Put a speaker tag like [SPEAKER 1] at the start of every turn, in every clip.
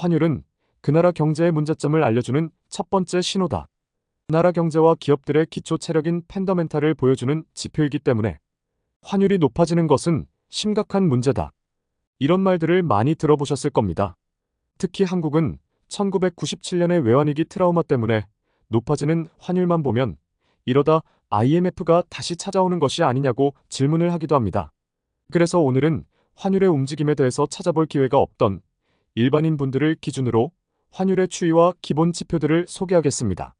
[SPEAKER 1] 환율은 그 나라 경제의 문제점을 알려주는 첫 번째 신호다. 나라 경제와 기업들의 기초 체력인 펀더멘탈을 보여주는 지표이기 때문에 환율이 높아지는 것은 심각한 문제다. 이런 말들을 많이 들어보셨을 겁니다. 특히 한국은 1997년의 외환위기 트라우마 때문에 높아지는 환율만 보면 이러다 IMF가 다시 찾아오는 것이 아니냐고 질문을 하기도 합니다. 그래서 오늘은 환율의 움직임에 대해서 찾아볼 기회가 없던 일반인 분들을 기준으로 환율의 추이와 기본 지표들을 소개하겠습니다.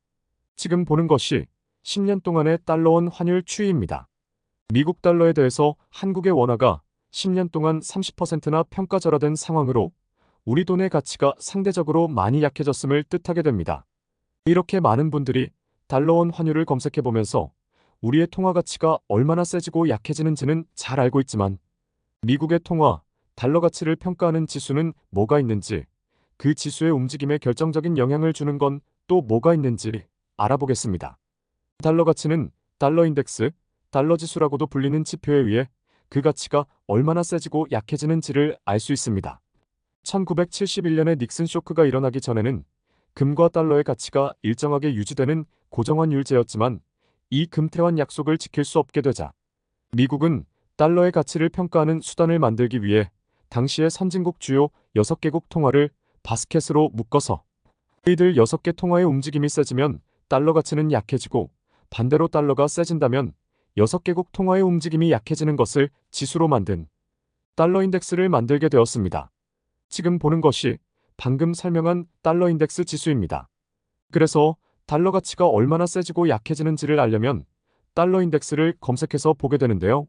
[SPEAKER 1] 지금 보는 것이 10년 동안의 달러원 환율 추이입니다. 미국 달러에 대해서 한국의 원화가 10년 동안 30%나 평가절하된 상황으로 우리 돈의 가치가 상대적으로 많이 약해졌음을 뜻하게 됩니다. 이렇게 많은 분들이 달러원 환율을 검색해보면서 우리의 통화 가치가 얼마나 세지고 약해지는지는 잘 알고 있지만 미국의 통화, 달러 가치를 평가하는 지수는 뭐가 있는지, 그 지수의 움직임에 결정적인 영향을 주는 건 또 뭐가 있는지 알아보겠습니다. 달러 가치는 달러 인덱스, 달러 지수라고도 불리는 지표에 의해 그 가치가 얼마나 세지고 약해지는지를 알 수 있습니다. 1971년에 닉슨 쇼크가 일어나기 전에는 금과 달러의 가치가 일정하게 유지되는 고정환율제였지만 이 금태환 약속을 지킬 수 없게 되자 미국은 달러의 가치를 평가하는 수단을 만들기 위해 당시의 선진국 주요 6개국 통화를 바스켓으로 묶어서 이들 6개 통화의 움직임이 세지면 달러 가치는 약해지고 반대로 달러가 세진다면 6개국 통화의 움직임이 약해지는 것을 지수로 만든 달러 인덱스를 만들게 되었습니다. 지금 보는 것이 방금 설명한 달러 인덱스 지수입니다. 그래서 달러 가치가 얼마나 세지고 약해지는지를 알려면 달러 인덱스를 검색해서 보게 되는데요.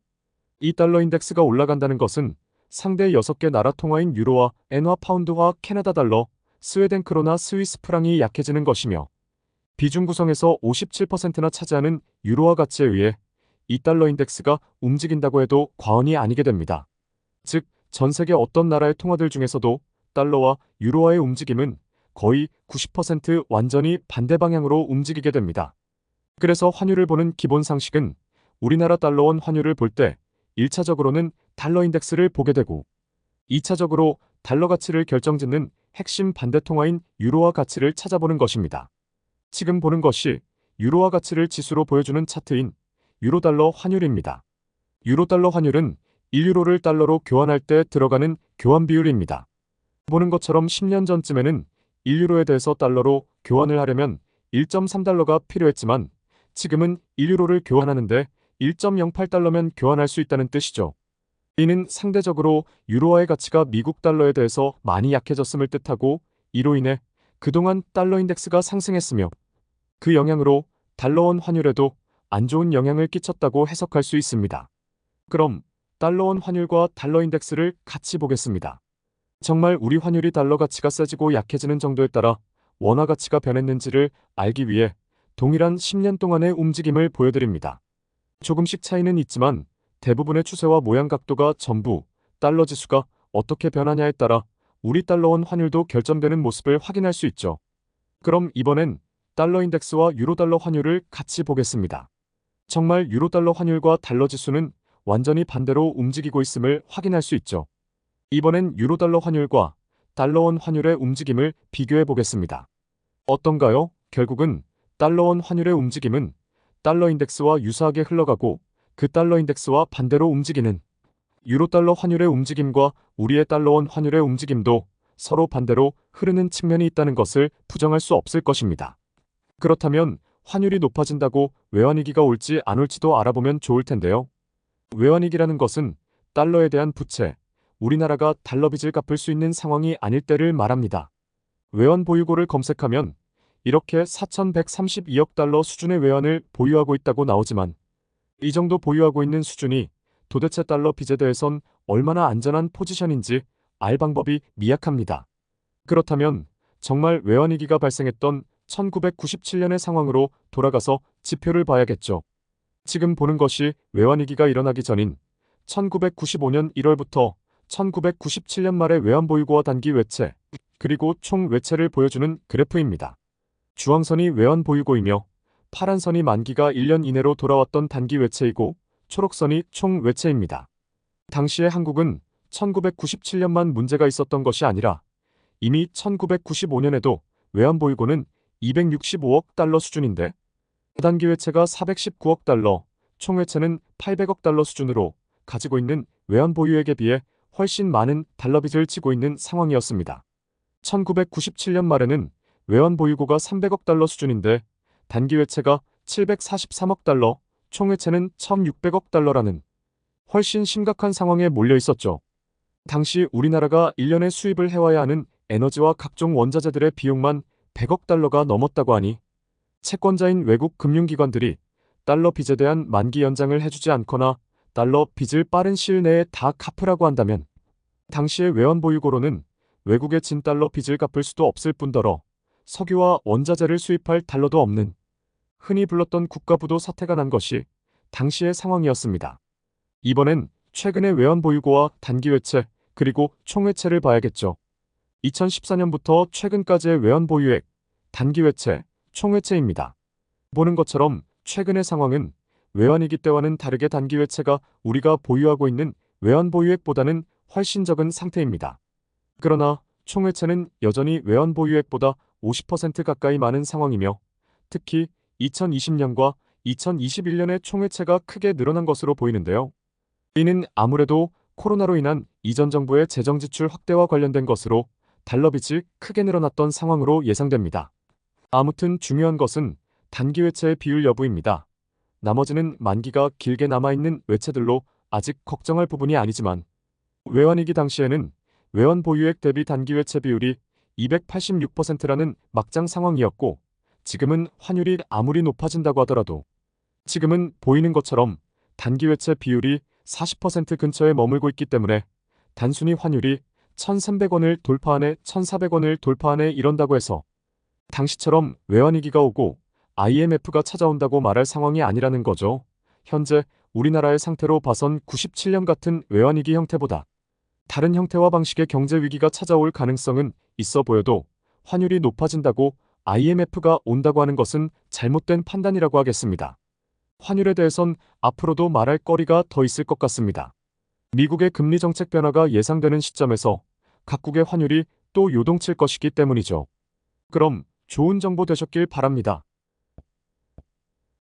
[SPEAKER 1] 이 달러 인덱스가 올라간다는 것은 상대 6개 나라 통화인 유로와 엔화, 파운드화, 캐나다 달러, 스웨덴 크로나, 스위스 프랑이 약해지는 것이며 비중 구성에서 57%나 차지하는 유로화 가치에 의해 이 달러 인덱스가 움직인다고 해도 과언이 아니게 됩니다. 즉, 전 세계 어떤 나라의 통화들 중에서도 달러와 유로화의 움직임은 거의 90% 완전히 반대 방향으로 움직이게 됩니다. 그래서 환율을 보는 기본 상식은 우리나라 달러원 환율을 볼 때 1차적으로는 달러 인덱스를 보게 되고 2차적으로 달러 가치를 결정짓는 핵심 반대 통화인 유로화 가치를 찾아보는 것입니다. 지금 보는 것이 유로화 가치를 지수로 보여주는 차트인 유로달러 환율입니다. 유로달러 환율은 1유로를 달러로 교환할 때 들어가는 교환 비율입니다. 보는 것처럼 10년 전쯤에는 1유로에 대해서 달러로 교환을 하려면 1.3달러가 필요했지만 지금은 1유로를 교환하는데 1.08달러면 교환할 수 있다는 뜻이죠. 이는 상대적으로 유로화의 가치가 미국 달러에 대해서 많이 약해졌음을 뜻하고 이로 인해 그동안 달러 인덱스가 상승했으며 그 영향으로 달러원 환율에도 안 좋은 영향을 끼쳤다고 해석할 수 있습니다. 그럼 달러원 환율과 달러 인덱스를 같이 보겠습니다. 정말 우리 환율이 달러 가치가 세지고 약해지는 정도에 따라 원화 가치가 변했는지를 알기 위해 동일한 10년 동안의 움직임을 보여드립니다. 조금씩 차이는 있지만 대부분의 추세와 모양 각도가 전부 달러 지수가 어떻게 변하냐에 따라 우리 달러원 환율도 결정되는 모습을 확인할 수 있죠. 그럼 이번엔 달러 인덱스와 유로달러 환율을 같이 보겠습니다. 정말 유로달러 환율과 달러 지수는 완전히 반대로 움직이고 있음을 확인할 수 있죠. 이번엔 유로달러 환율과 달러원 환율의 움직임을 비교해 보겠습니다. 어떤가요? 결국은 달러원 환율의 움직임은 달러 인덱스와 유사하게 흘러가고 그 달러 인덱스와 반대로 움직이는 유로달러 환율의 움직임과 우리의 달러원 환율의 움직임도 서로 반대로 흐르는 측면이 있다는 것을 부정할 수 없을 것입니다. 그렇다면 환율이 높아진다고 외환위기가 올지 안 올지도 알아보면 좋을 텐데요. 외환위기라는 것은 달러에 대한 부채, 우리나라가 달러 빚을 갚을 수 있는 상황이 아닐 때를 말합니다. 외환 보유고를 검색하면 이렇게 4,132억 달러 수준의 외환을 보유하고 있다고 나오지만 이 정도 보유하고 있는 수준이 도대체 달러 빚에 대해선 얼마나 안전한 포지션인지 알 방법이 미약합니다. 그렇다면 정말 외환위기가 발생했던 1997년의 상황으로 돌아가서 지표를 봐야겠죠. 지금 보는 것이 외환위기가 일어나기 전인 1995년 1월부터 1997년 말의 외환보유고와 단기 외채, 그리고 총 외채를 보여주는 그래프입니다. 주황선이 외환보유고이며 파란선이 만기가 1년 이내로 돌아왔던 단기 외채이고 초록선이 총 외채입니다. 당시의 한국은 1997년만 문제가 있었던 것이 아니라 이미 1995년에도 외환보유고는 265억 달러 수준인데 단기 외채가 419억 달러, 총 외채는 800억 달러 수준으로 가지고 있는 외환보유액에 비해 훨씬 많은 달러 빚을 지고 있는 상황이었습니다. 1997년 말에는 외환보유고가 300억 달러 수준인데 단기 외채가 743억 달러, 총 외채는 1600억 달러라는 훨씬 심각한 상황에 몰려 있었죠. 당시 우리나라가 1년에 수입을 해와야 하는 에너지와 각종 원자재들의 비용만 100억 달러가 넘었다고 하니 채권자인 외국 금융기관들이 달러 빚에 대한 만기 연장을 해주지 않거나 달러 빚을 빠른 시일 내에 다 갚으라고 한다면 당시의 외환보유고로는 외국의 진달러 빚을 갚을 수도 없을 뿐더러 석유와 원자재를 수입할 달러도 없는 흔히 불렀던 국가부도 사태가 난 것이 당시의 상황이었습니다. 이번엔 최근의 외환보유고와 단기외채 그리고 총외채를 봐야겠죠. 2014년부터 최근까지의 외환보유액, 단기외채, 총외채입니다. 보는 것처럼 최근의 상황은 외환위기 때와는 다르게 단기외채가 우리가 보유하고 있는 외환보유액보다는 훨씬 적은 상태입니다. 그러나 총외채는 여전히 외환보유액보다 50% 가까이 많은 상황이며 특히 2020년과 2021년의 총외채가 크게 늘어난 것으로 보이는데요. 이는 아무래도 코로나로 인한 이전 정부의 재정지출 확대와 관련된 것으로 달러 빚이 크게 늘어났던 상황으로 예상됩니다. 아무튼 중요한 것은 단기 외채의 비율 여부입니다. 나머지는 만기가 길게 남아있는 외채들로 아직 걱정할 부분이 아니지만 외환위기 당시에는 외환보유액 대비 단기 외채 비율이 286%라는 막장 상황이었고 지금은 환율이 아무리 높아진다고 하더라도 지금은 보이는 것처럼 단기 외채 비율이 40% 근처에 머물고 있기 때문에 단순히 환율이 1,300원을 돌파하네 1,400원을 돌파하네 이런다고 해서 당시처럼 외환위기가 오고 IMF가 찾아온다고 말할 상황이 아니라는 거죠. 현재 우리나라의 상태로 봐선 97년 같은 외환위기 형태보다 다른 형태와 방식의 경제위기가 찾아올 가능성은 있어 보여도 환율이 높아진다고 IMF가 온다고 하는 것은 잘못된 판단이라고 하겠습니다. 환율에 대해선 앞으로도 말할 거리가 더 있을 것 같습니다. 미국의 금리 정책 변화가 예상되는 시점에서 각국의 환율이 또 요동칠 것이기 때문이죠. 그럼 좋은 정보 되셨길 바랍니다.